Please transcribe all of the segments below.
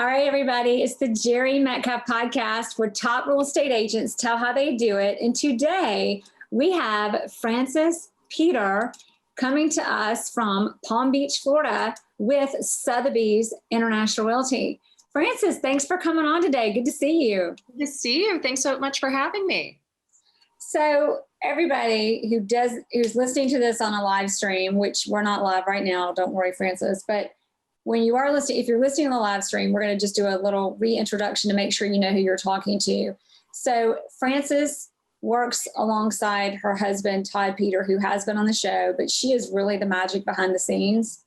All right, everybody. It's the Jere Metcalf podcast where top real estate agents tell how they do it. And today we have Francis Peter coming to us from Palm Beach, Florida with Sotheby's International Realty. Francis, thanks for coming on today. Good to see you. Good to see you. Thanks so much for having me. So everybody who's listening to this on a live stream, which we're not live right now, don't worry, Francis, but when you are listening, if you're listening on the live stream, we're going to just do a little reintroduction to make sure you know who you're talking to. So Francis works alongside her husband, Todd Peter, who has been on the show, but she is really the magic behind the scenes.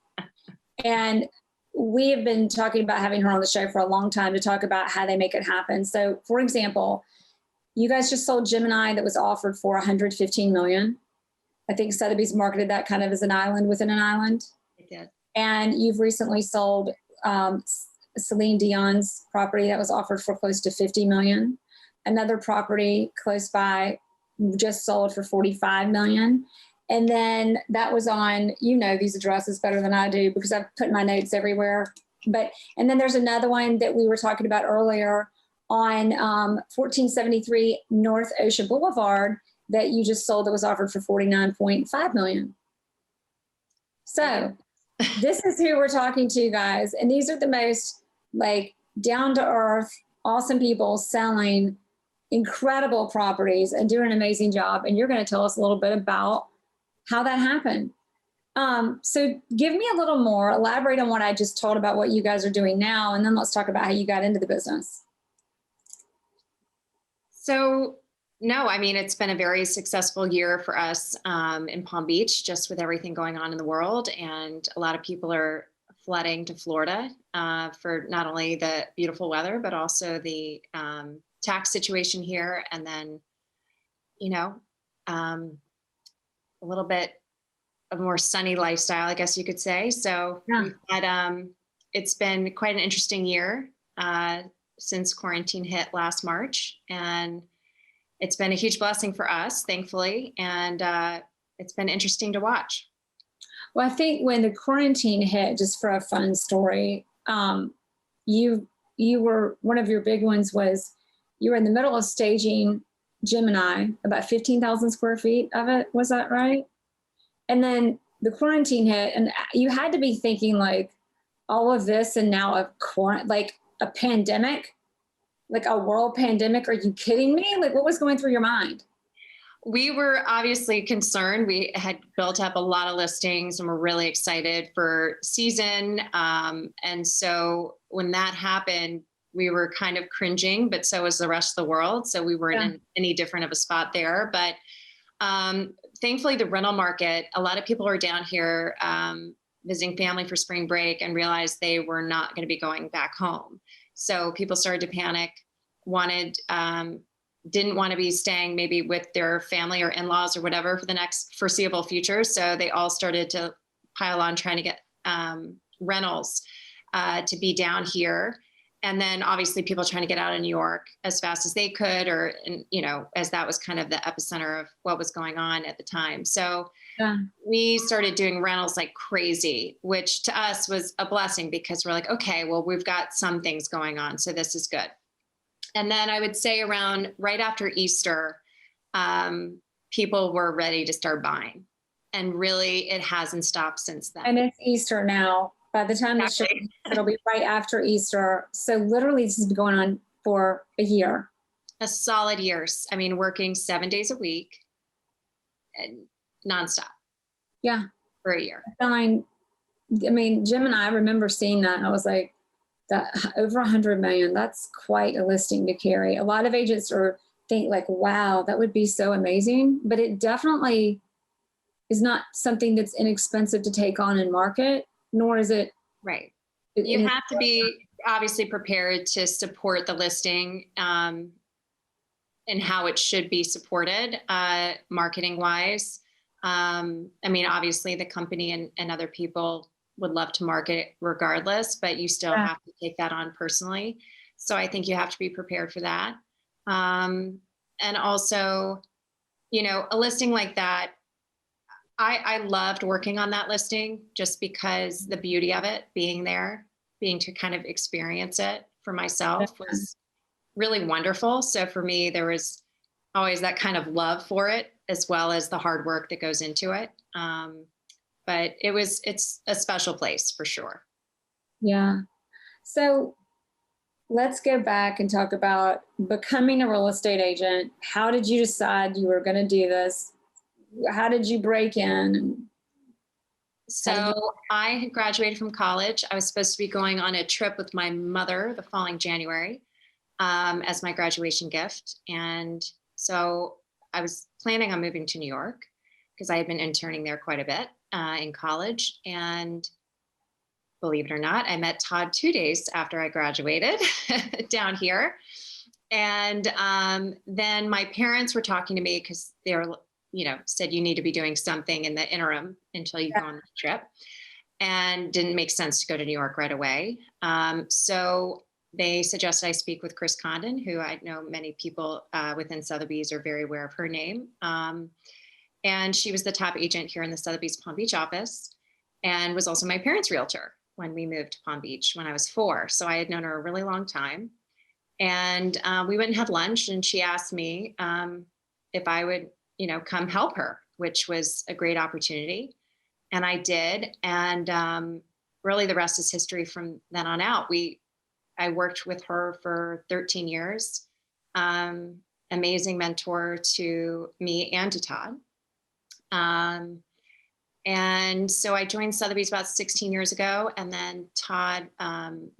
And we have been talking about having her on the show for a long time to talk about how they make it happen. So for example, you guys just sold Gemini that was offered for $115 million. I think Sotheby's marketed that kind of as an island within an island. It did. And you've recently sold Celine Dion's property that was offered for close to $50 million. Another property close by just sold for $45 million. And then that was on, you know, these addresses better than I do because I've put my notes everywhere. And then there's another one that we were talking about earlier on 1473 North Ocean Boulevard that you just sold that was offered for $49.5 million. So this is who we're talking to, guys. And these are the most like down to earth, awesome people selling incredible properties and doing an amazing job. And you're going to tell us a little bit about how that happened. So give me a little more, elaborate on what I just told about what you guys are doing now. And then let's talk about how you got into the business. So, no, I mean, it's been a very successful year for us in Palm Beach, just with everything going on in the world. And a lot of people are flooding to Florida for not only the beautiful weather, but also the tax situation here. And then, you know, a little bit of a more sunny lifestyle, I guess you could say. So we've had, it's been quite an interesting year since quarantine hit last March. And it's been a huge blessing for us, thankfully. And it's been interesting to watch. Well, I think when the quarantine hit, just for a fun story, you were, one of your big ones was you were in the middle of staging Gemini, about 15,000 square feet of it. Was that right? And then the quarantine hit and you had to be thinking like all of this and now like a pandemic, like a world pandemic. Are you kidding me? Like what was going through your mind? We were obviously concerned. We had built up a lot of listings and we're really excited for season. And so when that happened, we were kind of cringing, but so was the rest of the world. So we weren't in any different of a spot there. But thankfully, the rental market, a lot of people are down here visiting family for spring break and realized they were not going to be going back home. So people started to panic, didn't want to be staying maybe with their family or in-laws or whatever for the next foreseeable future. So they all started to pile on trying to get rentals to be down here. And then obviously people trying to get out of New York as fast as they could, or, you know, as that was kind of the epicenter of what was going on at the time. So we started doing rentals like crazy, which to us was a blessing because we're like, okay, well, we've got some things going on. So this is good. And then I would say around right after Easter, people were ready to start buying. And really it hasn't stopped since then. And it's Easter now. By the time the show, it'll be right after Easter. So literally this has been going on for a year. A solid year. I mean, working 7 days a week and nonstop. Yeah. For a year. I mean, Gemini, I remember seeing that and I was like, that over 100 million, that's quite a listing to carry. A lot of agents think like, wow, that would be so amazing. But it definitely is not something that's inexpensive to take on and market. Nor is it right. You have to be obviously prepared to support the listing and how it should be supported marketing wise. I mean, obviously the company and other people would love to market regardless, but you still have to take that on personally. So I think you have to be prepared for that. And also, you know, a listing like that, I loved working on that listing just because the beauty of it being there, being to kind of experience it for myself was really wonderful. So for me, there was always that kind of love for it, as well as the hard work that goes into it. But it's a special place for sure. Yeah. So let's go back and talk about becoming a real estate agent. How did you decide you were going to do this? How did you break in? So I had graduated from college. I was supposed to be going on a trip with my mother the following January as my graduation gift. And so I was planning on moving to New York because I had been interning there quite a bit in college. And believe it or not, I met Todd 2 days after I graduated down here. And then my parents were talking to me because they were, said you need to be doing something in the interim until you go on the trip. And didn't make sense to go to New York right away. So they suggested I speak with Chris Condon, who I know many people within Sotheby's are very aware of her name. And she was the top agent here in the Sotheby's Palm Beach office and was also my parents' realtor when we moved to Palm Beach when I was 4. So I had known her a really long time. And we went and had lunch, and she asked me if I would, come help her, which was a great opportunity. And I did. And really the rest is history from then on out. I worked with her for 13 years. Amazing mentor to me and to Todd. And so I joined Sotheby's about 16 years ago, and then Todd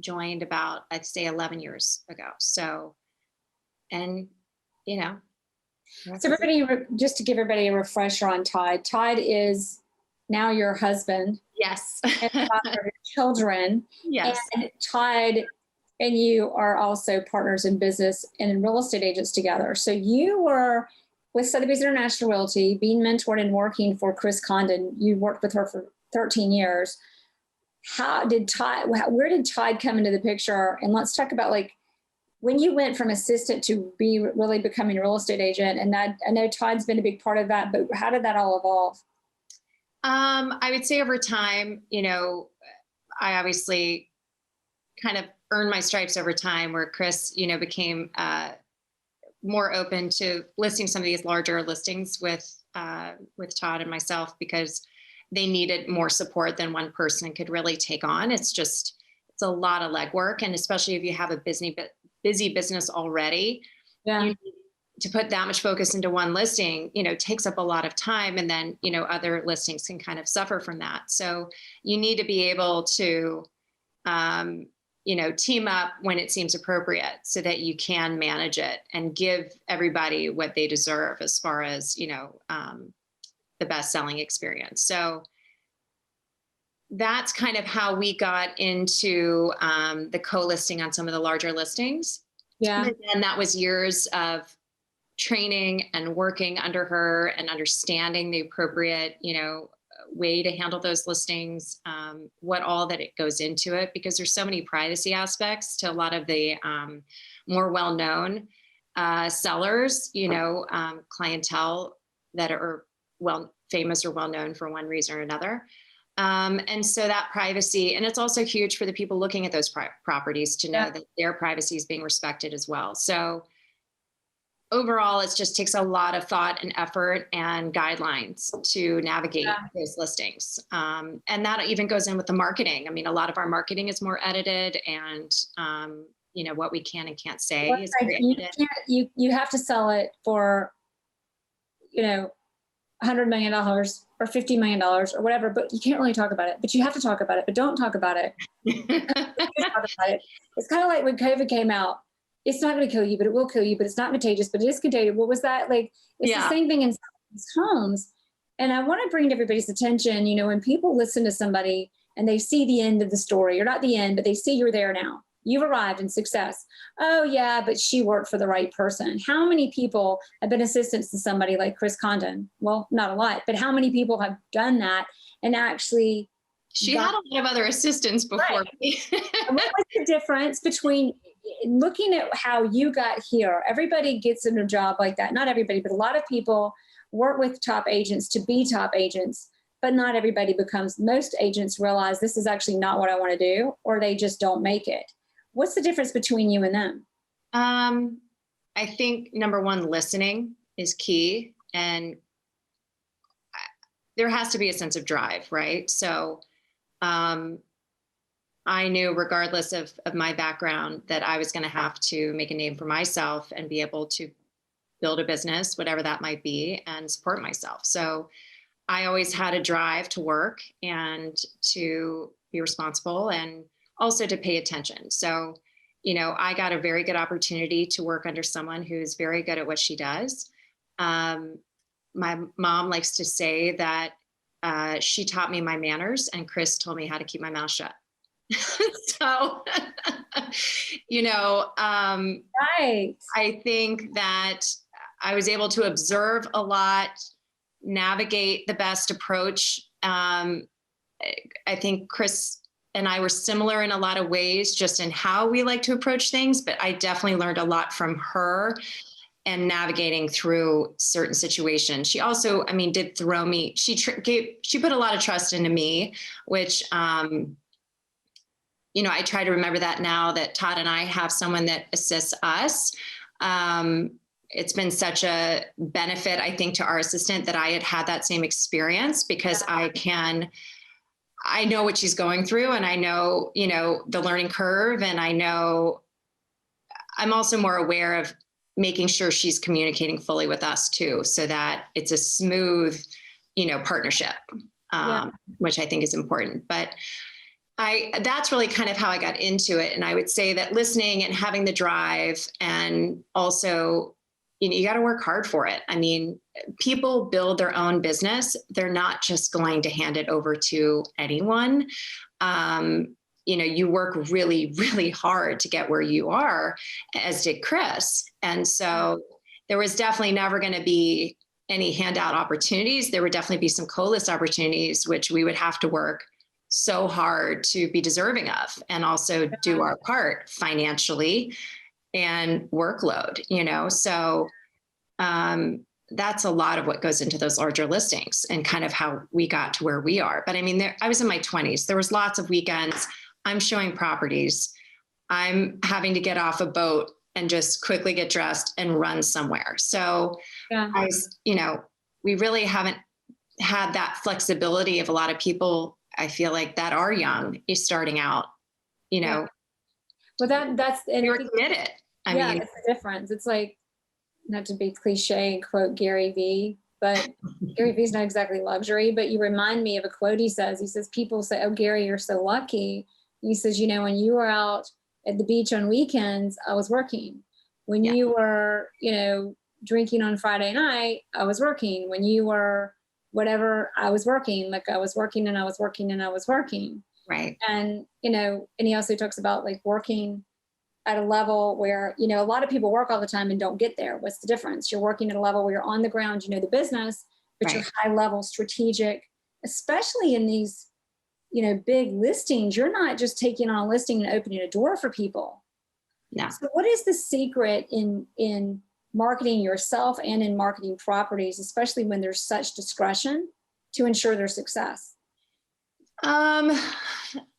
joined about, I'd say, 11 years ago. So, and, So everybody, just to give everybody a refresher on Todd, Todd is now your husband. Yes. And father of your children. Yes. And Todd and you are also partners in business and in real estate agents together. So you were with Sotheby's International Realty, being mentored and working for Chris Condon. You worked with her for 13 years. Where did Todd come into the picture? And let's talk about when you went from assistant to be really becoming a real estate agent. And that, I know Todd's been a big part of that, but how did that all evolve? I would say over time, I obviously kind of earned my stripes over time, where Chris, became more open to listing some of these larger listings with Todd and myself, because they needed more support than one person could really take on. It's a lot of legwork. And especially if you have a busy business already, you need to put that much focus into one listing, takes up a lot of time. And then, other listings can kind of suffer from that. So you need to be able to, team up when it seems appropriate so that you can manage it and give everybody what they deserve as far as, the best selling experience. So that's kind of how we got into the co-listing on some of the larger listings. Yeah. And that was years of training and working under her and understanding the appropriate, way to handle those listings, what all that it goes into it, because there's so many privacy aspects to a lot of the more well-known sellers, clientele that are famous or well-known for one reason or another. And so that privacy, and it's also huge for the people looking at those properties to know that their privacy is being respected as well. So overall, it just takes a lot of thought and effort and guidelines to navigate those listings. And that even goes in with the marketing. I mean, a lot of our marketing is more edited, and, what we can and can't say is you have to sell it for, $100 million or $50 million or whatever, but you can't really talk about it. But you have to talk about it, but don't talk about it. It's kind of like when COVID came out. It's not going to kill you, but it will kill you, but it's not contagious, but it is contagious. What was that? It's the same thing in these homes. And I want to bring to everybody's attention, when people listen to somebody and they see the end of the story, or not the end, but they see you're there now. You've arrived in success. Oh yeah, but she worked for the right person. How many people have been assistants to somebody like Chris Condon? Well, not a lot, but how many people have done that and actually She had a lot of other assistants before me. And what was the difference between looking at how you got here? Everybody gets in a job like that. Not everybody, but a lot of people work with top agents to be top agents. but not everybody becomes, most agents realize this is actually not what I want to do, or they just don't make it. What's the difference between you and them? I think number one, listening is key. And there has to be a sense of drive, right? So I knew regardless of my background that I was going to have to make a name for myself and be able to build a business, whatever that might be, and support myself. So I always had a drive to work and to be responsible and also to pay attention. So, I got a very good opportunity to work under someone who's very good at what she does. My mom likes to say that she taught me my manners and Chris told me how to keep my mouth shut. So, Right. I think that I was able to observe a lot, navigate the best approach. I think Chris and I were similar in a lot of ways, just in how we like to approach things, but I definitely learned a lot from her and navigating through certain situations. She also, did throw me, she put a lot of trust into me, which, I try to remember that now that Todd and I have someone that assists us. It's been such a benefit, I think, to our assistant that I had that same experience, because I know what she's going through, and I know, the learning curve, and I know I'm also more aware of making sure she's communicating fully with us too, so that it's a smooth, partnership, which I think is important. But that's really kind of how I got into it. And I would say that listening and having the drive, and also, you got to work hard for it. People build their own business. They're not just going to hand it over to anyone. You work really, really hard to get where you are, as did Chris. And so there was definitely never going to be any handout opportunities. There would definitely be some co-list opportunities, which we would have to work so hard to be deserving of, and also do our part financially and workload, so that's a lot of what goes into those larger listings and kind of how we got to where we are. But I was in my 20s. There was lots of weekends I'm showing properties. I'm having to get off a boat and just quickly get dressed and run somewhere. So we really haven't had that flexibility of a lot of people, I feel like, that are young, is starting out, Well, that's, and you're committed. It's the difference. It's like, not to be cliche and quote Gary Vee, but Gary Vee's not exactly luxury, but you remind me of a quote he says, people say, "Oh, Gary, you're so lucky." He says, when you were out at the beach on weekends, I was working. When you were, drinking on Friday night, I was working. When you were whatever, I was working. Like, I was working and I was working and I was working. Right. And, and he also talks about like working at a level where, a lot of people work all the time and don't get there. What's the difference? You're working at a level where you're on the ground, the business, but you're high level strategic, especially in these, big listings. You're not just taking on a listing and opening a door for people. No. So what is the secret in marketing yourself and in marketing properties, especially when there's such discretion, to ensure their success?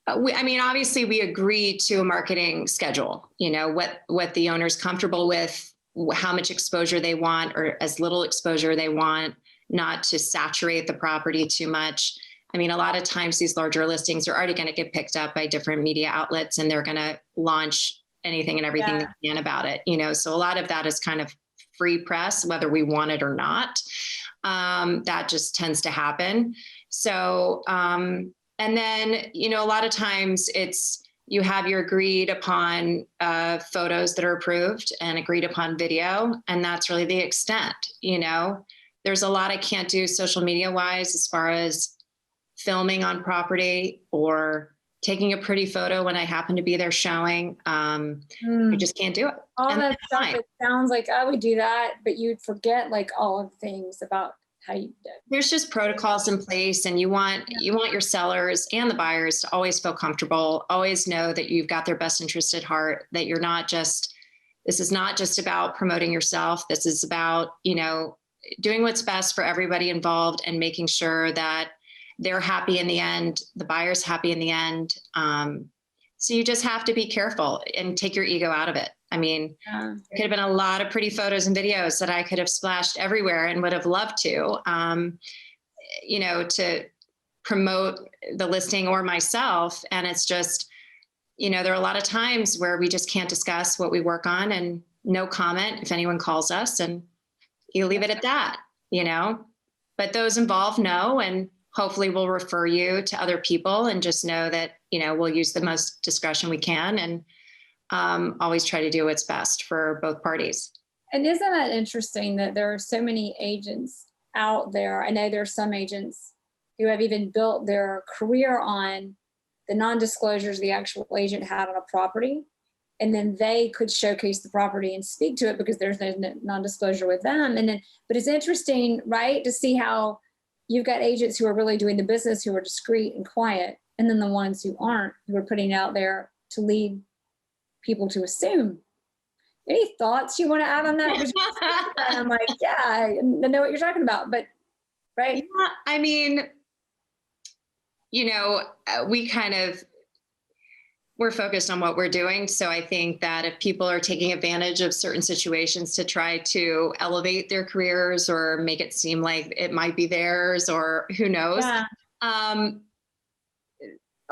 Obviously we agree to a marketing schedule, what the owner's comfortable with, how much exposure they want, or as little exposure they want, not to saturate the property too much. A lot of times these larger listings are already going to get picked up by different media outlets, and they're going to launch anything and everything they can about it, so a lot of that is kind of free press, whether we want it or not. That just tends to happen. So, and then, a lot of times you have your agreed upon photos that are approved and agreed upon video. And that's really the extent, there's a lot I can't do social media wise, as far as filming on property or taking a pretty photo when I happen to be there showing. I just can't do it. All that stuff, it sounds like I would do that, but you'd forget like all of the things about how you did. There's just protocols in place, and you want your sellers and the buyers to always feel comfortable, always know that you've got their best interest at heart, that this is not just about promoting yourself. This is about, doing what's best for everybody involved and making sure that they're happy in the end, the buyer's happy in the end. So you just have to be careful and take your ego out of it. I mean, there could have been a lot of pretty photos and videos that I could have splashed everywhere and would have loved to, to promote the listing or myself. And it's just, there are a lot of times where we just can't discuss what we work on, and no comment if anyone calls us, and you leave it at that, but those involved know, and hopefully we'll refer you to other people, and just know that, we'll use the most discretion we can, and always try to do what's best for both parties. And isn't that interesting that there are so many agents out there? I know there are some agents who have even built their career on the non-disclosures the actual agent had on a property, and then they could showcase the property and speak to it because there's no non-disclosure with them. But it's interesting, right, to see how you've got agents who are really doing the business, who are discreet and quiet, and then the ones who aren't, who are putting it out there to lead people to assume. Any thoughts you want to add on that? I'm like, yeah, I know what you're talking about, but right? Yeah, I mean, we're focused on what we're doing. So I think that if people are taking advantage of certain situations to try to elevate their careers or make it seem like it might be theirs, or who knows,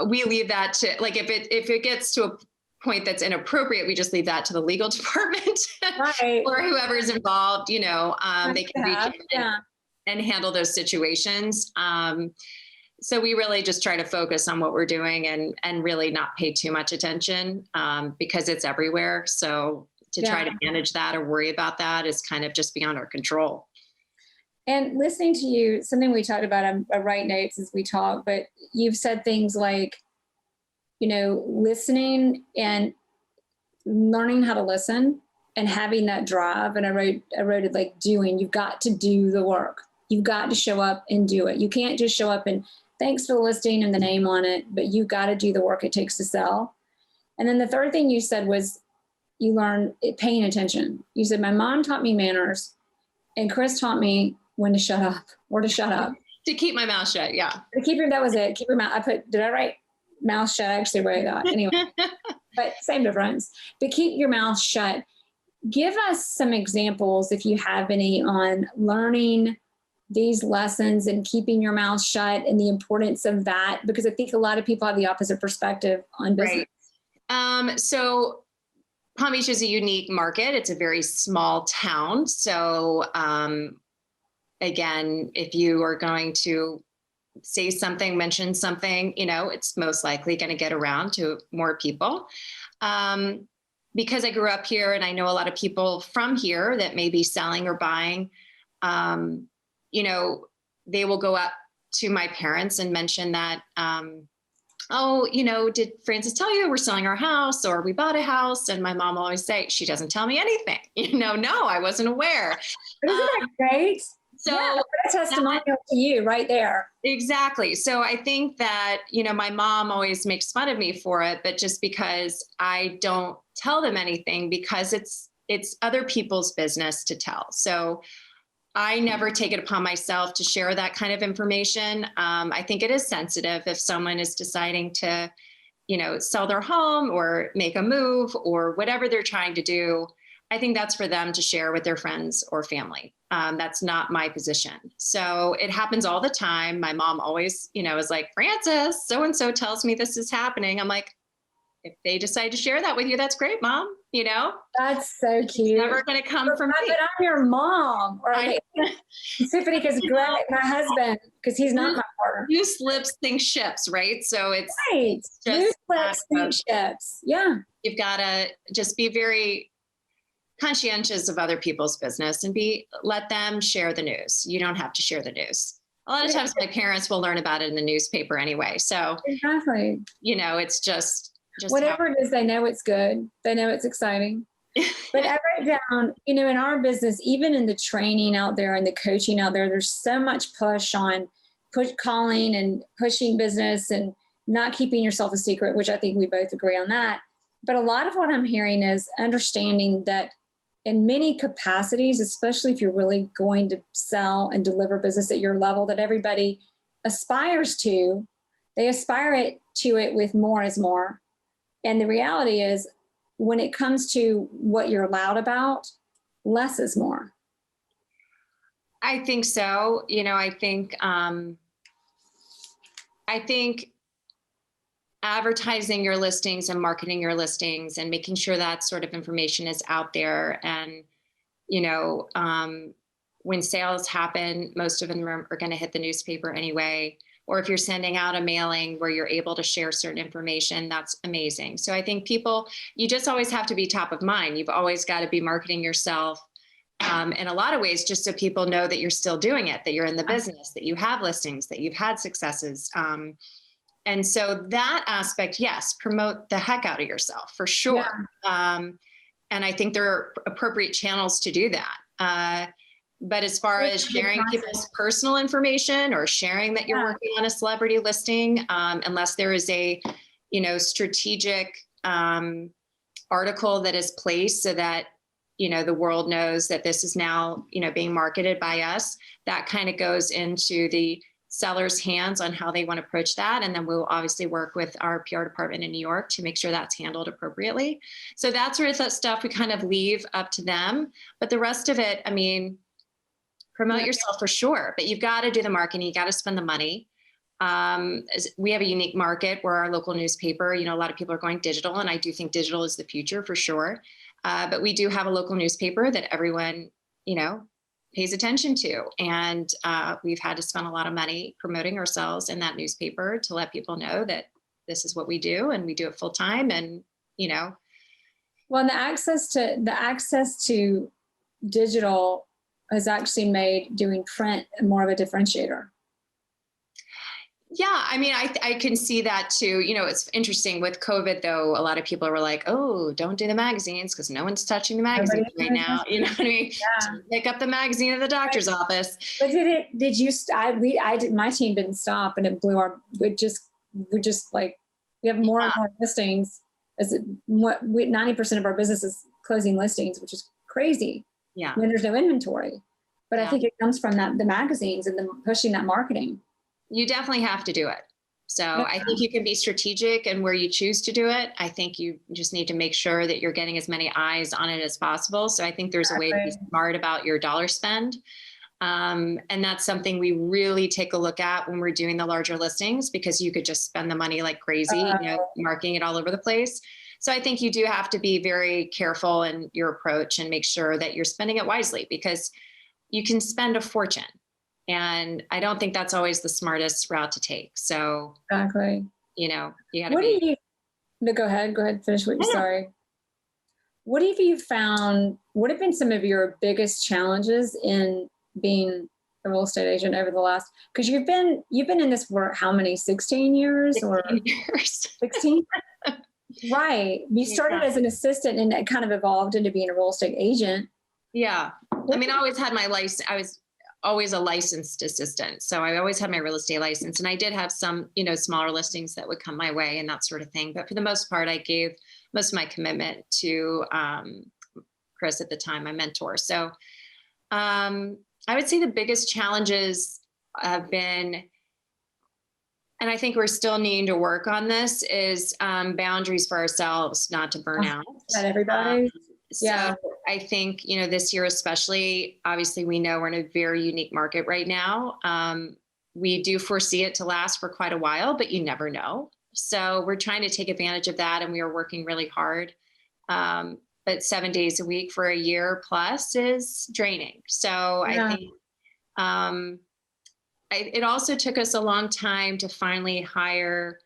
we leave that to, like, if it gets to a point that's inappropriate, we just leave that to the legal department, right, or whoever's involved. They can reach in and handle those situations. So we really just try to focus on what we're doing, and really not pay too much attention, because it's everywhere. So to try to manage that or worry about that is kind of just beyond our control. And listening to you, something we talked about, I write notes as we talk, but you've said things like, listening and learning how to listen and having that drive. And I wrote it like doing. You've got to do the work. You've got to show up and do it. You can't just show up and thanks for the listing and the name on it, but you got to do the work it takes to sell. And then the third thing you said was you learn paying attention. You said, my mom taught me manners, and Chris taught me when to shut up or to shut up. To keep my mouth shut. Yeah. That was it. Keep your mouth. Did I write mouth shut? I actually wrote that anyway, but same difference. But keep your mouth shut. Give us some examples, if you have any, on learning these lessons and keeping your mouth shut and the importance of that, because I think a lot of people have the opposite perspective on business. Right. So Palm Beach is a unique market. It's a very small town. So again, if you are going to say something, mention something, it's most likely going to get around to more people. Because I grew up here and I know a lot of people from here that may be selling or buying, they will go up to my parents and mention that, did Frances tell you we're selling our house or we bought a house? And my mom will always say, she doesn't tell me anything. No, I wasn't aware. Isn't that great? So what a testimonial to you right there. Exactly. So I think that, my mom always makes fun of me for it, but just because I don't tell them anything, because it's other people's business to tell. So I never take it upon myself to share that kind of information. I think it is sensitive if someone is deciding to, sell their home or make a move or whatever they're trying to do. I think that's for them to share with their friends or family. That's not my position. So it happens all the time. My mom always, is like, Frances, so-and-so tells me this is happening. I'm like, if they decide to share that with you, that's great, Mom. That's so cute. It's never going to come from me. But I'm your mom. Or Tiffany, because Greg, my husband, because he's not my partner. Loose lips think ships, right? So it's right. Loose lips think ships. Yeah. You've got to just be very conscientious of other people's business and let them share the news. You don't have to share the news. A lot of times my parents will learn about it in the newspaper anyway. So exactly. It's just whatever it is, they know it's good. They know it's exciting. But I write down, in our business, even in the training out there and the coaching out there, there's so much calling and pushing business and not keeping yourself a secret, which I think we both agree on that. But a lot of what I'm hearing is understanding that in many capacities, especially if you're really going to sell and deliver business at your level, that everybody aspires to, they aspire to it with more is more. And the reality is, when it comes to what you're loud about, less is more. I think so. I think advertising your listings and marketing your listings and making sure that sort of information is out there. And, when sales happen, most of them are going to hit the newspaper anyway. Or if you're sending out a mailing where you're able to share certain information, that's amazing. So I think you just always have to be top of mind. You've always got to be marketing yourself in a lot of ways, just so people know that you're still doing it, that you're in the business, that you have listings, that you've had successes. And so that aspect, yes, promote the heck out of yourself for sure. Yeah. And I think there are appropriate channels to do that. But as far as sharing people's personal information or sharing that you're working on a celebrity listing, unless there is a, strategic article that is placed so that, the world knows that this is now, being marketed by us, that kind of goes into the seller's hands on how they want to approach that. And then we'll obviously work with our PR department in New York to make sure that's handled appropriately. So that's sort of that stuff we kind of leave up to them. But the rest of it, promote yourself for sure, but you've got to do the marketing. You got to spend the money. We have a unique market where our local newspaper, a lot of people are going digital, and I do think digital is the future for sure. But we do have a local newspaper that everyone, pays attention to. And we've had to spend a lot of money promoting ourselves in that newspaper to let people know that this is what we do and we do it full time. And, Well, the access to digital has actually made doing print more of a differentiator. Yeah, I can see that too. It's interesting with COVID though. A lot of people were like, "Oh, don't do the magazines because no one's touching the magazines right now." You know what I mean? Yeah. So pick up the magazine at the doctor's office. But did you? I did. My team didn't stop, and it blew our. We have more and more listings. 90% of our business is closing listings, which is crazy. Yeah. When there's no inventory, but I think it comes from the magazines and pushing that marketing. You definitely have to do it. So I think you can be strategic in where you choose to do it. I think you just need to make sure that you're getting as many eyes on it as possible. So I think there's a way to be smart about your dollar spend. And that's something we really take a look at when we're doing the larger listings, because you could just spend the money like crazy, marketing it all over the place. So I think you do have to be very careful in your approach and make sure that you're spending it wisely, because you can spend a fortune. And I don't think that's always the smartest route to take. So exactly, you gotta No, go ahead, finish what you're sorry. What have you found, what have been some of your biggest challenges in being a real estate agent over the last, because you've been in this for how many, 16 years 16 years. 16? Right. You started as an assistant and it kind of evolved into being a real estate agent. Yeah. I always had my license. I was always a licensed assistant. So I always had my real estate license, and I did have some, smaller listings that would come my way and that sort of thing. But for the most part, I gave most of my commitment to Chris at the time, my mentor. So I would say the biggest challenges have been, and I think we're still needing to work on this, is boundaries for ourselves, not to burn out. Not everybody. So I think, this year especially, obviously we know we're in a very unique market right now. We do foresee it to last for quite a while, but you never know. So we're trying to take advantage of that, and we are working really hard. But 7 days a week for a year plus is draining. So I think it also took us a long time to finally hire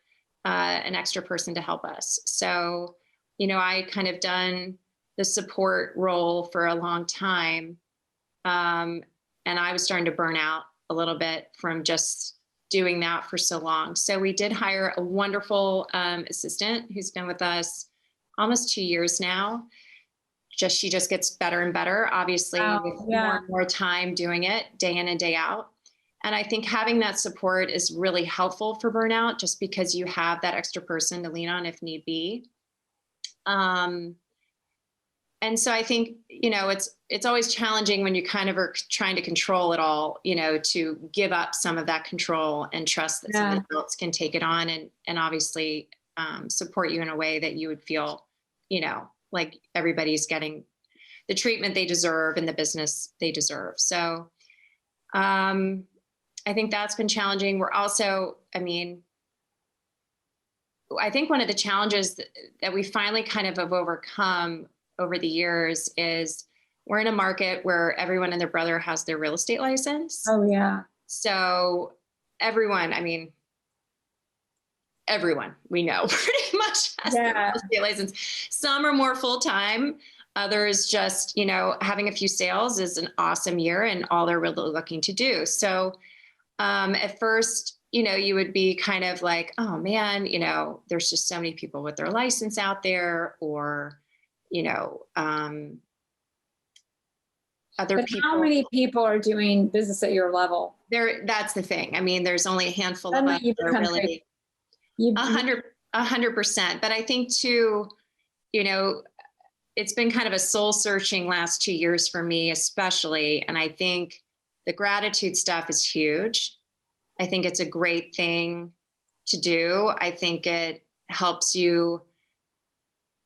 an extra person to help us. So, I kind of done the support role for a long time. And I was starting to burn out a little bit from just doing that for so long. So we did hire a wonderful assistant who's been with us almost 2 years now. She just gets better and better, obviously, with more and more time doing it day in and day out. And I think having that support is really helpful for burnout, just because you have that extra person to lean on if need be. and so I think, it's always challenging when you kind of are trying to control it all, to give up some of that control and trust that somebody else can take it on and obviously support you in a way that you would feel, like everybody's getting the treatment they deserve and the business they deserve. So I think that's been challenging. We're also, I think one of the challenges that we finally kind of have overcome over the years is we're in a market where everyone and their brother has their real estate license. Oh, yeah. So everyone we know pretty much has their real estate license. Some are more full-time. Others just, having a few sales is an awesome year and all they're really looking to do. So at first, you would be kind of like, oh man, there's just so many people with their license out there, or, other But people. how many people are doing business at your level? That's the thing. There's only a handful of us that are really 100%. But I think too, it's been kind of a soul searching last 2 years for me, especially. And I think the gratitude stuff is huge. I think it's a great thing to do. I think it helps you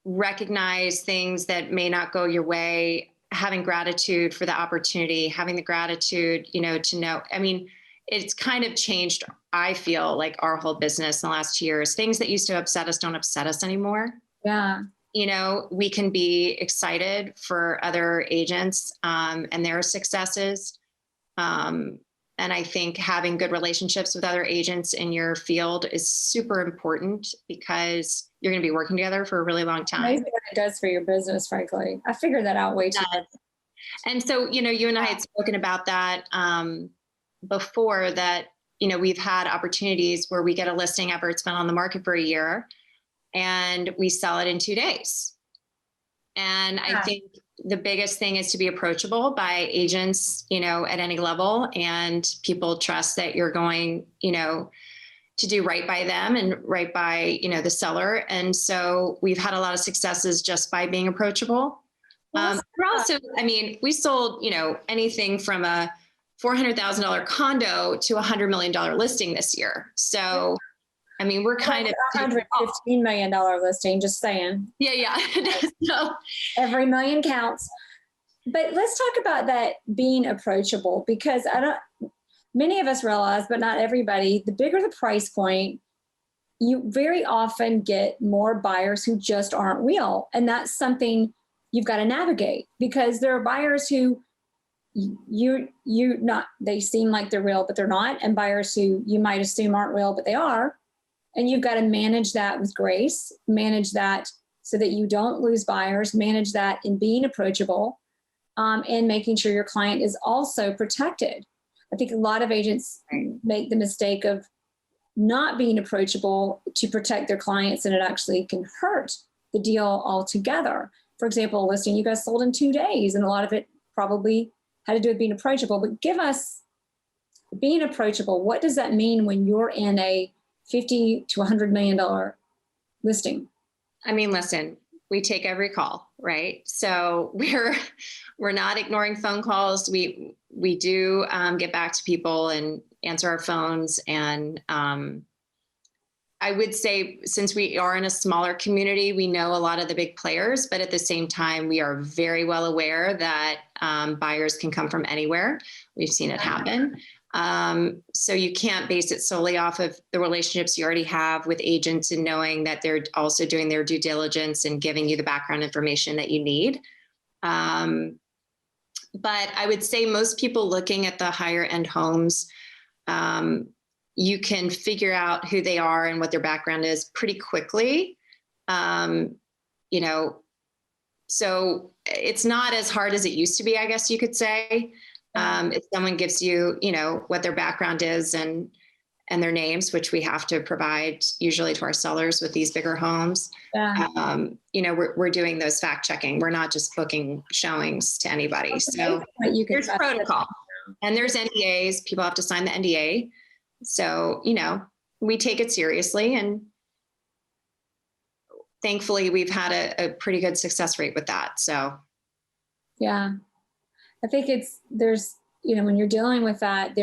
recognize things that may not go your way, having gratitude for the opportunity, having the gratitude, to know, it's kind of changed, I feel like, our whole business in the last 2 years. Things that used to upset us don't upset us anymore. Yeah. We can be excited for other agents and their successes. And I think having good relationships with other agents in your field is super important because you're going to be working together for a really long time. Amazing what it does for your business, frankly. I figured that out way too much. And so, you and I had spoken about that before, that, we've had opportunities where we get a listing after it's been on the market for a year and we sell it in 2 days. And I think the biggest thing is to be approachable by agents, at any level, and people trust that you're going, to do right by them and right by, the seller. And so we've had a lot of successes just by being approachable. We're also, we sold, anything from a $400,000 condo to $100 million listing this year. So we're kind of $115 million listing, just saying. Yeah. So every million counts. But let's talk about that being approachable, because many of us realize, but not everybody, the bigger the price point, you very often get more buyers who just aren't real. And that's something you've got to navigate, because there are buyers who they seem like they're real, but they're not. And buyers who you might assume aren't real, but they are. And you've got to manage that with grace, manage that so that you don't lose buyers, manage that in being approachable, and making sure your client is also protected. I think a lot of agents make the mistake of not being approachable to protect their clients, and it actually can hurt the deal altogether. For example, a listing you guys sold in 2 days, and a lot of it probably had to do with being approachable. But give us being approachable. What does that mean when you're in a $50 to $100 million listing? Listen, we take every call, right? So we're not ignoring phone calls. We do get back to people and answer our phones. And I would say, since we are in a smaller community, we know a lot of the big players, but at the same time, we are very well aware that buyers can come from anywhere. We've seen it happen. So you can't base it solely off of the relationships you already have with agents and knowing that they're also doing their due diligence and giving you the background information that you need. But I would say most people looking at the higher end homes, you can figure out who they are and what their background is pretty quickly. So it's not as hard as it used to be, I guess you could say. If someone gives you, what their background is and their names, which we have to provide usually to our sellers with these bigger homes, we're doing those fact checking. We're not just booking showings to anybody. So there's protocol and there's NDAs. People have to sign the NDA. So, we take it seriously, and thankfully we've had a pretty good success rate with that. So Yeah. I think there's, when you're dealing with that,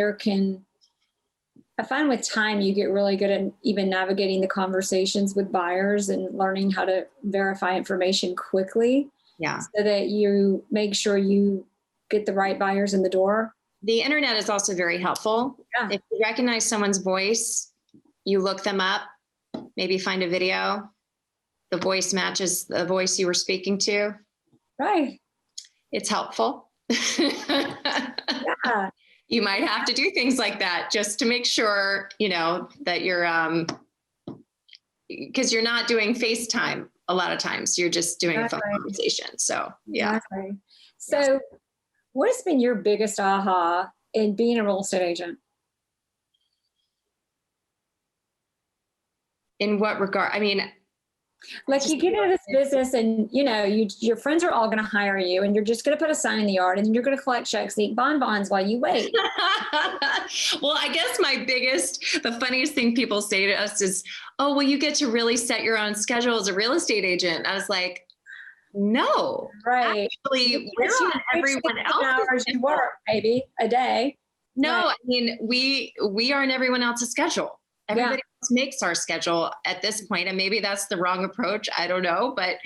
I find with time, you get really good at even navigating the conversations with buyers and learning how to verify information quickly. Yeah. So that you make sure you get the right buyers in the door. The internet is also very helpful. Yeah. If you recognize someone's voice, you look them up, maybe find a video. The voice matches the voice you were speaking to. Right. It's helpful. Yeah. You might have to do things like that just to make sure, that you're, because you're not doing FaceTime a lot of times. You're just doing a phone conversation. So, yeah. Exactly. So what has been your biggest aha in being a real estate agent? In what regard? I mean, like you get into this business and your friends are all going to hire you and you're just going to put a sign in the yard and you're going to collect checks, eat bonbons while you wait. Well, I guess the funniest thing people say to us is, oh, well, you get to really set your own schedule as a real estate agent. I was like, no, right. Actually, we're on everyone else's hours you work, maybe a day. No, right. I mean, we are on everyone else's schedule. Everybody else makes our schedule at this point, and maybe that's the wrong approach. I don't know, but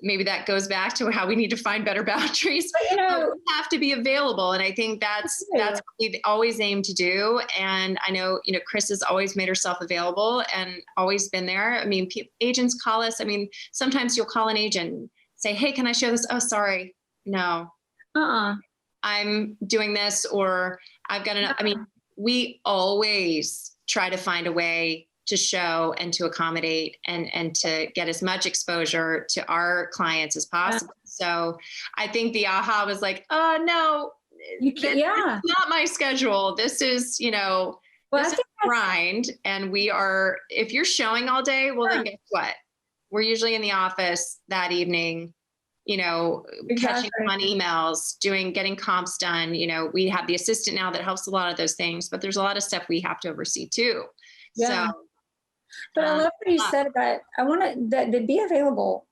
maybe that goes back to how we need to find better boundaries. But, we have to be available, and I think that's what we always aim to do. And I know Chris has always made herself available and always been there. I mean, agents call us. I mean, sometimes you'll call an agent and say, "Hey, can I show this?" "Oh, sorry, no." "I'm doing this," or "I've got enough." I mean, we always try to find a way to show and to accommodate and to get as much exposure to our clients as possible. So I think the aha was like, oh no, you can't, it's not my schedule. This is, this is a grind. And if you're showing all day, well, then guess what? We're usually in the office that evening, catching on emails, getting comps done. We have the assistant now that helps a lot of those things, but there's a lot of stuff we have to oversee too. Yeah. So, but I love what you said about, I want to be available.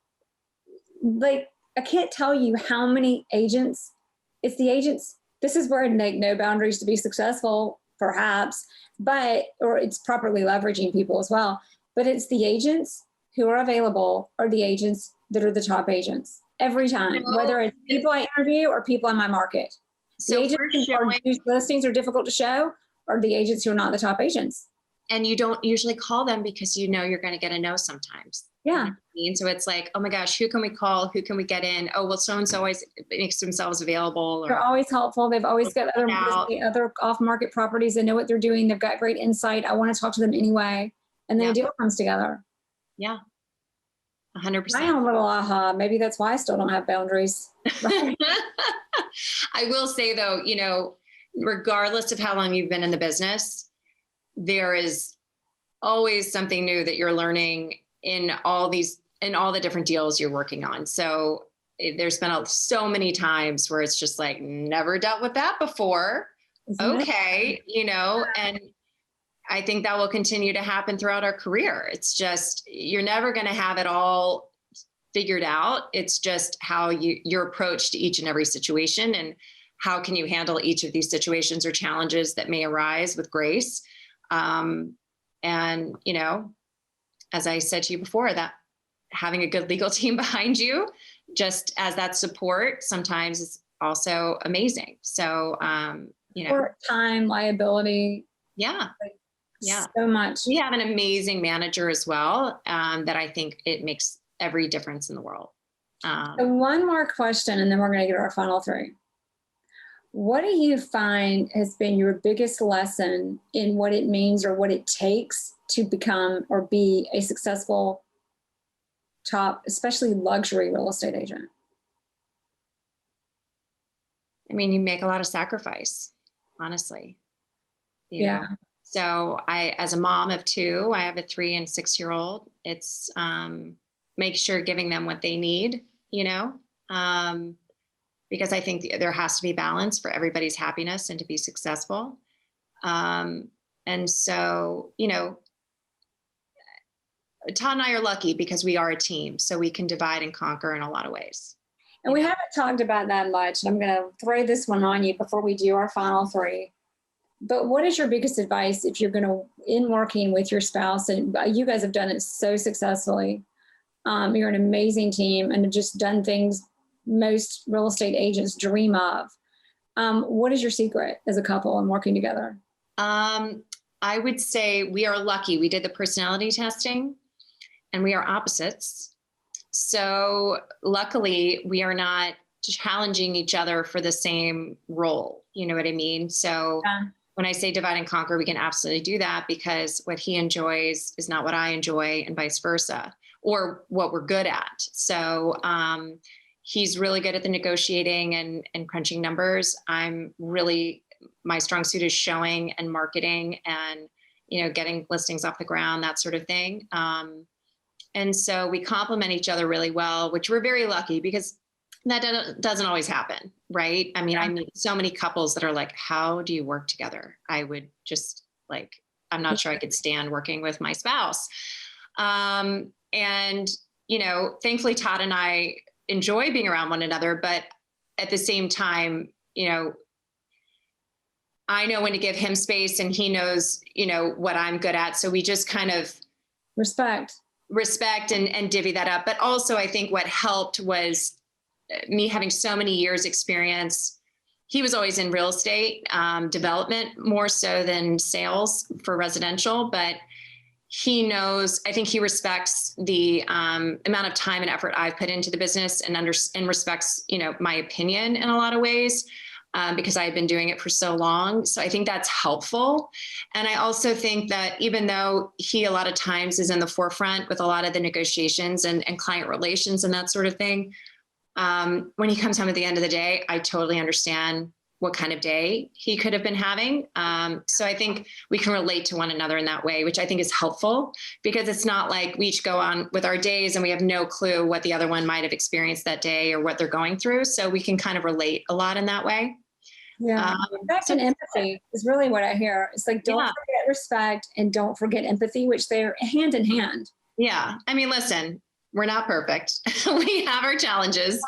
Like, I can't tell you how many agents, it's the agents. This is where no boundaries to be successful, perhaps, or it's properly leveraging people as well. But it's the agents who are available are the agents that are the top agents every time, whether it's people I interview or people in my market. The agents whose listings are difficult to show are the agents who are not the top agents. And you don't usually call them because you're going to get a no sometimes. Yeah. So it's like, oh my gosh, who can we call? Who can we get in? Oh, well, so-and-so always makes themselves available. They're always helpful. They've always got other off-market properties. They know what they're doing. They've got great insight. I want to talk to them anyway. And then a deal comes together. Yeah. 100%. My own little aha. Maybe that's why I still don't have boundaries. Right? I will say though, regardless of how long you've been in the business, there is always something new that you're learning in all the different deals you're working on. So there's been so many times where it's just like, never dealt with that before. Okay. And I think that will continue to happen throughout our career. It's just, you're never going to have it all figured out. It's just how your approach to each and every situation, and how can you handle each of these situations or challenges that may arise with grace. And, as I said to you before, that having a good legal team behind you, just as that support, sometimes is also amazing. So, Support, time, liability. Yeah. So much. We have an amazing manager as well, that I think it makes every difference in the world. So one more question, and then we're going to get our final three. What do you find has been your biggest lesson in what it means or what it takes to become or be a successful top, especially luxury real estate agent? I mean, you make a lot of sacrifice, honestly. You know? So as a mom of two, I have a 3 and 6-year-old. It's make sure giving them what they need, because I think there has to be balance for everybody's happiness and to be successful. And so, Todd and I are lucky because we are a team, so we can divide and conquer in a lot of ways. And we haven't talked about that much. And I'm going to throw this one on you before we do our final three. But what is your biggest advice if you're going to, in working with your spouse, and you guys have done it so successfully. You're an amazing team and have just done things most real estate agents dream of. What is your secret as a couple and working together? I would say we are lucky. We did the personality testing and we are opposites. So luckily we are not challenging each other for the same role. You know what I mean? So when I say divide and conquer, we can absolutely do that because what he enjoys is not what I enjoy and vice versa, or what we're good at. So, he's really good at the negotiating and crunching numbers. I'm really, my strong suit is showing and marketing and, you know, getting listings off the ground, that sort of thing. And so we complement each other really well, which we're very lucky because that doesn't always happen, right? I mean, I meet so many couples that are like, how do you work together? I would just like, I'm not sure I could stand working with my spouse. And, you know, thankfully Todd and I enjoy being around one another, but at the same time, you know, I know when to give him space and he knows, you know, what I'm good at. So we just kind of respect and divvy that up. But also I think what helped was me having so many years experience. He was always in real estate development more so than sales for residential, but he knows, I think he respects the amount of time and effort I've put into the business and respects, you know, my opinion in a lot of ways because I've been doing it for so long. So I think that's helpful. And I also think that even though he a lot of times is in the forefront with a lot of the negotiations and client relations and that sort of thing, when he comes home at the end of the day, I totally understand what kind of day he could have been having. So I think we can relate to one another in that way, which I think is helpful because it's not like we each go on with our days and we have no clue what the other one might have experienced that day or what they're going through. So we can kind of relate a lot in that way. Yeah. Respect and empathy is really what I hear. It's like, don't forget respect and don't forget empathy, which they're hand in hand. Yeah. I mean, listen, we're not perfect. We have our challenges.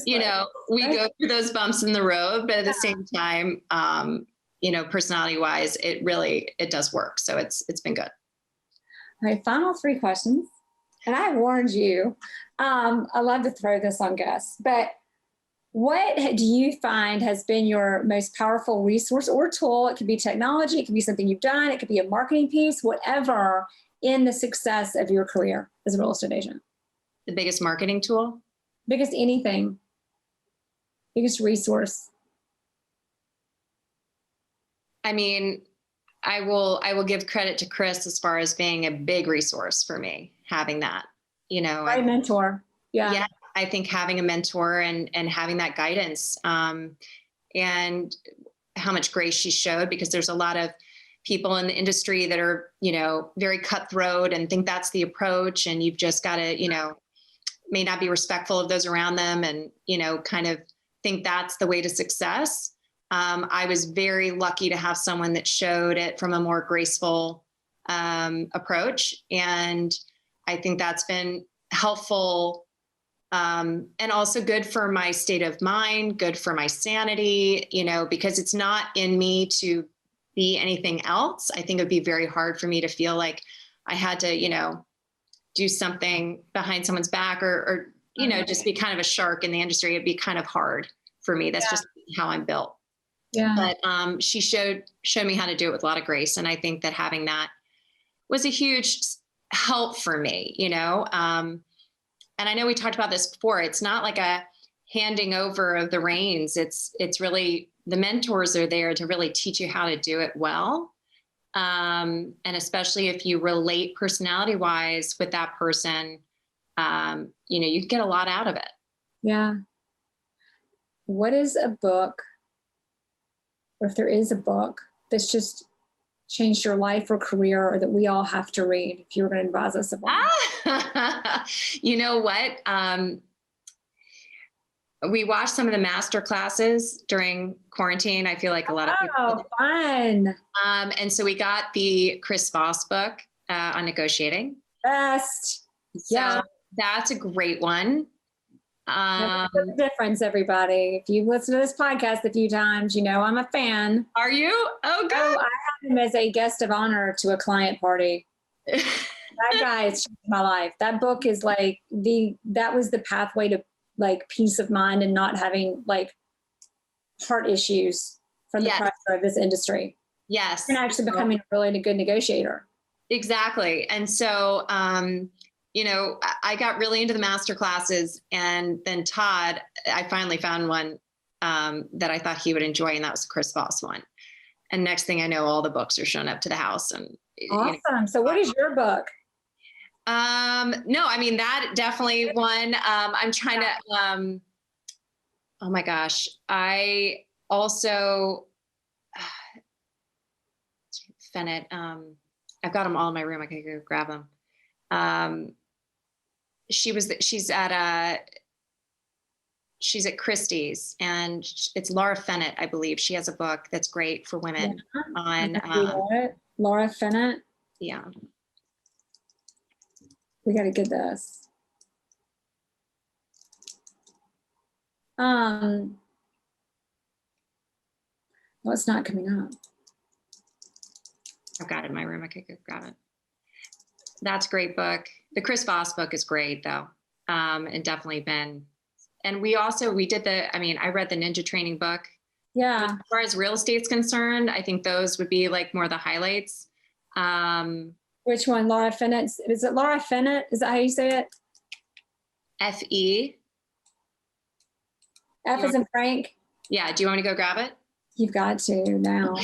You know, we go through those bumps in the road, but at the same time, you know, personality wise, it does work. So it's been good. All right. Final three questions. And I warned you, I love to throw this on guests, but what do you find has been your most powerful resource or tool? It could be technology. It could be something you've done. It could be a marketing piece, whatever, in the success of your career as a real estate agent. The biggest marketing tool? Biggest anything. Biggest resource. I mean, I will give credit to Chris as far as being a big resource for me, having that, you know. Right, mentor. Yeah. I think having a mentor and having that guidance and how much grace she showed, because there's a lot of people in the industry that are, you know, very cutthroat and think that's the approach. And you've just got to, you know, may not be respectful of those around them and, you know, kind of think that's the way to success. I was very lucky to have someone that showed it from a more graceful approach. And I think that's been helpful and also good for my state of mind, good for my sanity, you know, because it's not in me to be anything else. I think it'd be very hard for me to feel like I had to, you know, do something behind someone's back or you know, just be kind of a shark in the industry. It'd be kind of hard for me. That's just how I'm built. Yeah. But she showed me how to do it with a lot of grace. And I think that having that was a huge help for me, you know? And I know we talked about this before. It's not like a handing over of the reins. It's really, the mentors are there to really teach you how to do it well. And especially if you relate personality wise with that person, you know, you get a lot out of it. Yeah. What is a book, or if there is a book that's just changed your life or career, or that we all have to read if you were going to advise us of one? You know what? We watched some of the master classes during quarantine. I feel like a lot of people. Oh, fun. And so we got the Chris Voss book on negotiating. Best. Yeah. So that's a great one. Never put the difference, everybody. If you've listened to this podcast a few times, you know I'm a fan. Are you? Oh, good. Oh, I had him as a guest of honor to a client party. That guy has changed my life. That book is like that was the pathway to like peace of mind and not having like heart issues from the pressure of this industry. Yes. And actually becoming a really good negotiator. Exactly. And so, you know, I got really into the master classes, and then Todd, I finally found one that I thought he would enjoy, and that was the Chris Voss one. And next thing I know, all the books are showing up to the house. And awesome. You know. So what is your book? No, I mean, that definitely one. I'm trying to, oh my gosh. I also, Fennett, I've got them all in my room. I can go grab them. She's at Christie's, and it's Laura Fennett, I believe. She has a book that's great for women on, Laura Fennett. Yeah. We got to get this. Well, it's not coming up. I've got it in my room. I could go grab it. That's a great book. The Chris Voss book is great though. And definitely been, and we did I read the Ninja Training book. Yeah. As far as real estate's concerned, I think those would be like more the highlights. Which one? Laura Fennett? Is it Laura Fennett? Is that how you say it? F-E. F as in Frank? Yeah. Do you want me to go grab it? You've got to now.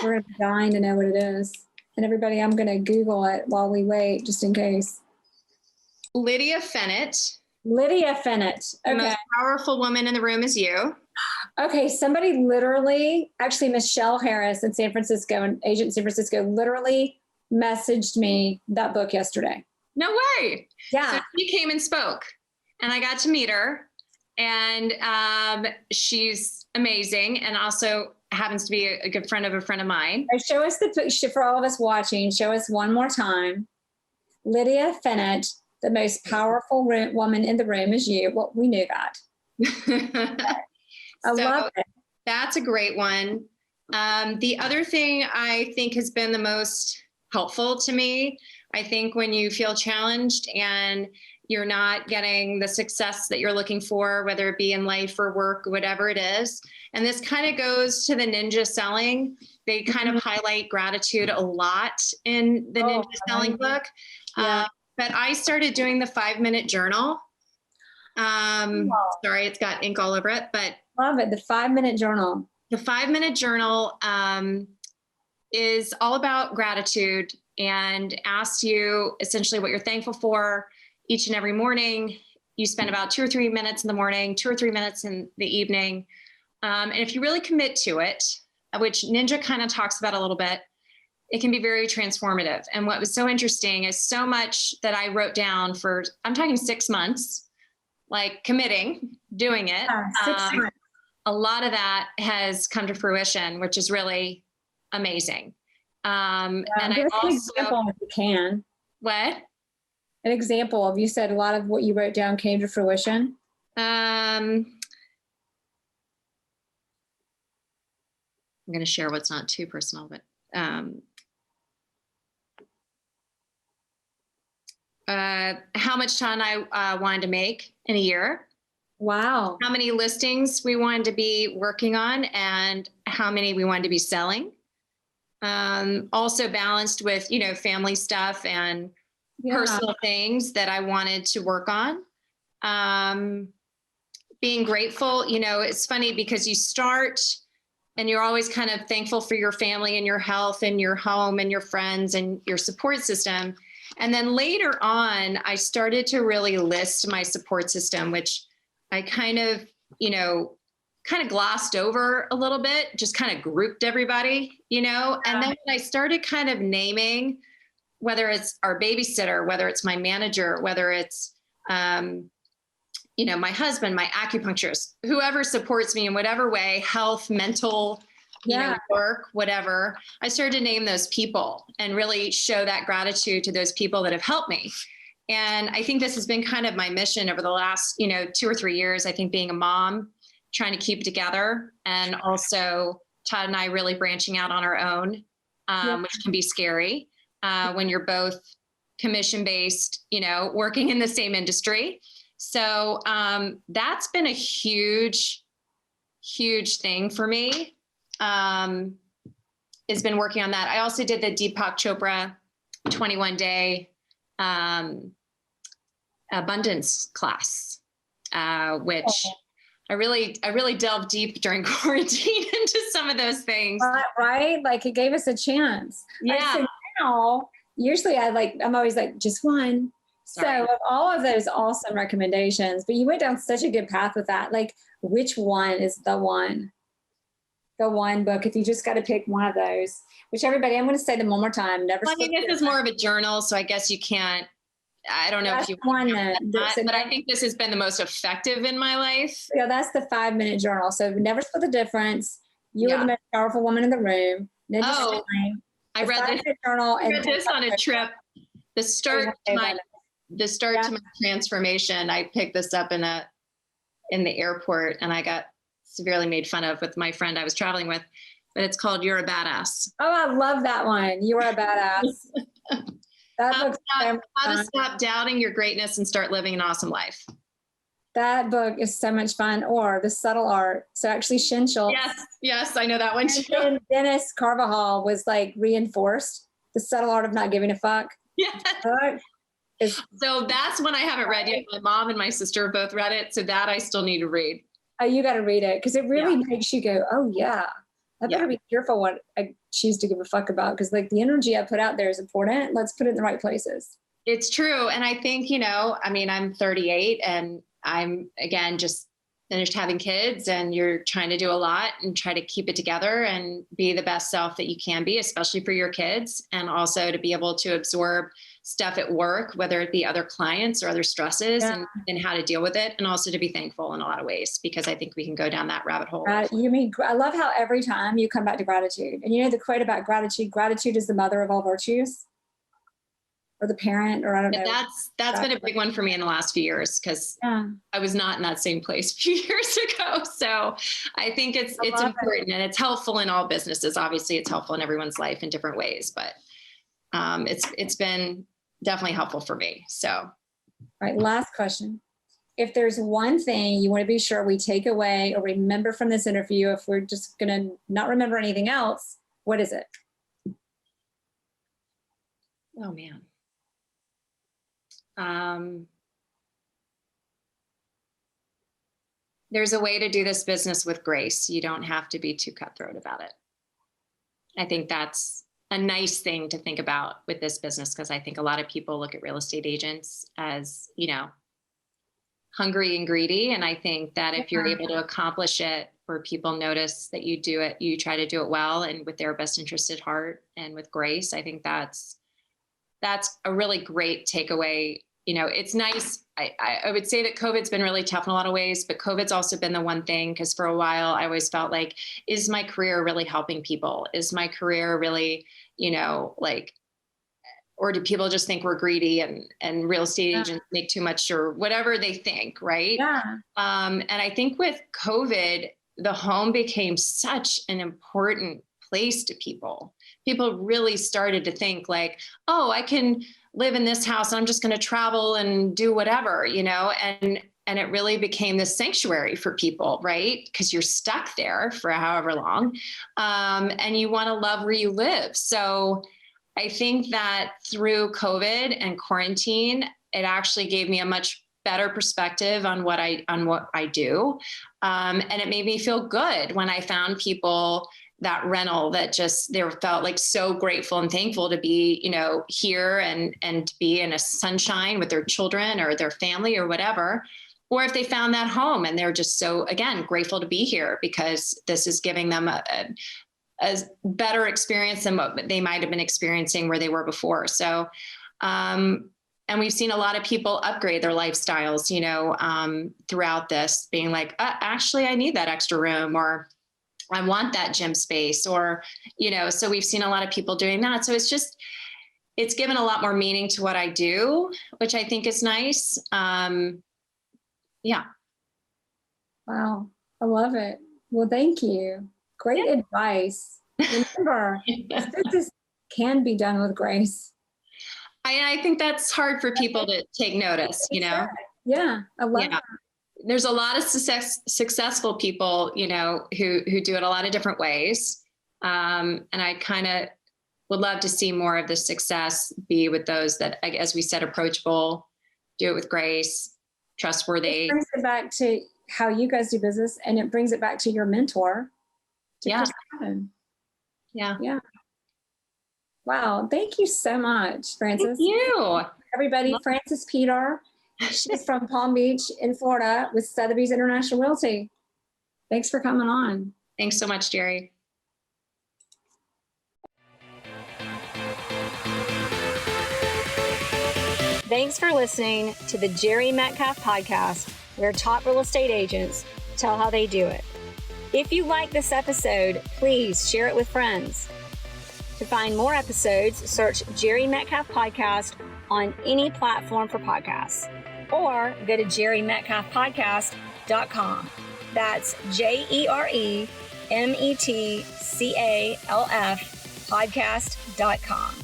We're going to be dying to know what it is. And everybody, I'm going to Google it while we wait, just in case. Lydia Fennett. Lydia Fennett. Okay. The most powerful woman in the room is you. Okay. Somebody literally, actually Michelle Harris in San Francisco, an agent in San Francisco, literally messaged me that book yesterday. No way. Yeah. So she came and spoke, and I got to meet her, and she's amazing, and also happens to be a good friend of a friend of mine. Show us the picture for all of us watching. Show us one more time. Lydia Fennett, the most powerful woman in the room is you. Well, we knew that. I love it. That's a great one. The other thing I think has been the most helpful to me, I think when you feel challenged and you're not getting the success that you're looking for, whether it be in life or work, whatever it is. And this kind of goes to the ninja selling. They kind of highlight gratitude a lot in the ninja selling book. Yeah. But I started doing the 5-minute journal. Sorry, it's got ink all over it, but love it. The 5-minute journal. The 5-minute journal is all about gratitude and asks you essentially what you're thankful for each and every morning. You spend about 2 or 3 minutes in the morning, 2 or 3 minutes in the evening. And if you really commit to it, which Ninja kind of talks about a little bit, it can be very transformative. And what was so interesting is so much that I wrote down for, I'm talking 6 months, like committing, doing it. 6 months. A lot of that has come to fruition, which is really amazing. And give us an example if you can. What? An example of, you said a lot of what you wrote down came to fruition. I'm going to share what's not too personal, but how much time I wanted to make in a year. Wow. How many listings we wanted to be working on and how many we wanted to be selling. Also balanced with, family stuff and personal things that I wanted to work on. Being grateful, it's funny because you start and you're always kind of thankful for your family and your health and your home and your friends and your support system. And then later on, I started to really list my support system, which I kind of glossed over a little bit, just kind of grouped everybody, and then when I started kind of naming, whether it's our babysitter, whether it's my manager, whether it's, my husband, my acupuncturist, whoever supports me in whatever way, health, mental, Yeah. work, whatever, I started to name those people and really show that gratitude to those people that have helped me. And I think this has been kind of my mission over the last, 2 or 3 years. I think being a mom, trying to keep it together, and also Todd and I really branching out on our own, which can be scary when you're both commission-based, working in the same industry. So that's been a huge, huge thing for me. Has been working on that. I also did the Deepak Chopra 21-day abundance class, which I really delved deep during quarantine into some of those things. Right? Like it gave us a chance. Yeah. So now, usually I'm always like, just one. Sorry. So of all of those awesome recommendations, but you went down such a good path with that. Like, which one is the one? The one book, if you just got to pick one of those, which everybody, I'm going to say them one more time. Never. Well, I mean, this is more of a journal, so I guess you can't. I don't know That's if you one then. but I think this has been the most effective in my life. Yeah, that's the 5-minute journal. So never split the difference. You are the most powerful woman in the room. I read this journal. I read this on a trip. The start to my transformation. I picked this up in the airport, and I got severely made fun of with my friend I was traveling with. But it's called "You're a Badass." Oh, I love that one. You are a badass. How to stop doubting your greatness and start living an awesome life. That book is so much fun. Or The Subtle Art. So actually Shin Schultz. Yes, I know that one too. And Dennis Carvajal was like reinforced. The Subtle Art of Not Giving a Fuck. Yes. So that's one I haven't read yet. My mom and my sister have both read it. So that I still need to read. Oh, you got to read it because it really makes you go, oh yeah. I better be careful what I choose to give a fuck about, because like the energy I put out there is important. Let's put it in the right places. It's true. And I think, I'm 38 and I'm, again, just finished having kids, and you're trying to do a lot and try to keep it together and be the best self that you can be, especially for your kids. And also to be able to absorb stuff at work, whether it be other clients or other stresses, and how to deal with it. And also to be thankful in a lot of ways, because I think we can go down that rabbit hole. I love how every time you come back to gratitude, and the quote about gratitude is the mother of all virtues, or the parent, or I don't know. That's been a big one for me in the last few years, because I was not in that same place a few years ago. So I think it's important and it's helpful in all businesses. Obviously it's helpful in everyone's life in different ways, but it's been definitely helpful for me. So. All right. Last question. If there's one thing you want to be sure we take away or remember from this interview, if we're just going to not remember anything else, what is it? Oh man. There's a way to do this business with grace. You don't have to be too cutthroat about it. I think that's a nice thing to think about with this business, because I think a lot of people look at real estate agents as, hungry and greedy. And I think that if you're able to accomplish it, where people notice that you do it, you try to do it well and with their best interest at heart and with grace, I think that's a really great takeaway. It's nice. I would say that COVID's been really tough in a lot of ways, but COVID's also been the one thing, because for a while I always felt like, is my career really helping people? Is my career really, or do people just think we're greedy and real estate agents make too much, or whatever they think, right? Yeah. And I think with COVID, the home became such an important place to people. People really started to think like, oh, I can live in this house and I'm just going to travel and do whatever, and it really became this sanctuary for people, right? Because you're stuck there for however long, and you want to love where you live. So I think that through COVID and quarantine, it actually gave me a much better perspective on what I do. And it made me feel good when I found people that rental that just, they felt like so grateful and thankful to be, here and to be in a sunshine with their children or their family or whatever. Or if they found that home and they're just so, again, grateful to be here because this is giving them a better experience than what they might've been experiencing where they were before. So, and we've seen a lot of people upgrade their lifestyles, throughout this, being like, actually, I need that extra room, or I want that gym space, or, so we've seen a lot of people doing that. So it's given a lot more meaning to what I do, which I think is nice. Yeah. Wow. I love it. Well, thank you. Great advice. Remember, this can be done with grace. I think that's hard for people to take notice, Yeah. I love that. There's a lot of successful people, who do it a lot of different ways. And I kind of would love to see more of the success be with those that, as we said, approachable, do it with grace, trustworthy. It brings it back to how you guys do business, and it brings it back to your mentor. Yeah. Yeah. Wow. Thank you so much, Frances. Thank you. Everybody, Frances Peter. She's from Palm Beach in Florida with Sotheby's International Realty. Thanks for coming on. Thanks so much, Jere. Thanks for listening to the Jere Metcalf podcast, where top real estate agents tell how they do it. If you like this episode, please share it with friends. To find more episodes, search Jere Metcalf Podcast on any platform for podcasts, or go to JereMetcalfPodcast.com. That's JereMetcalf podcast.com.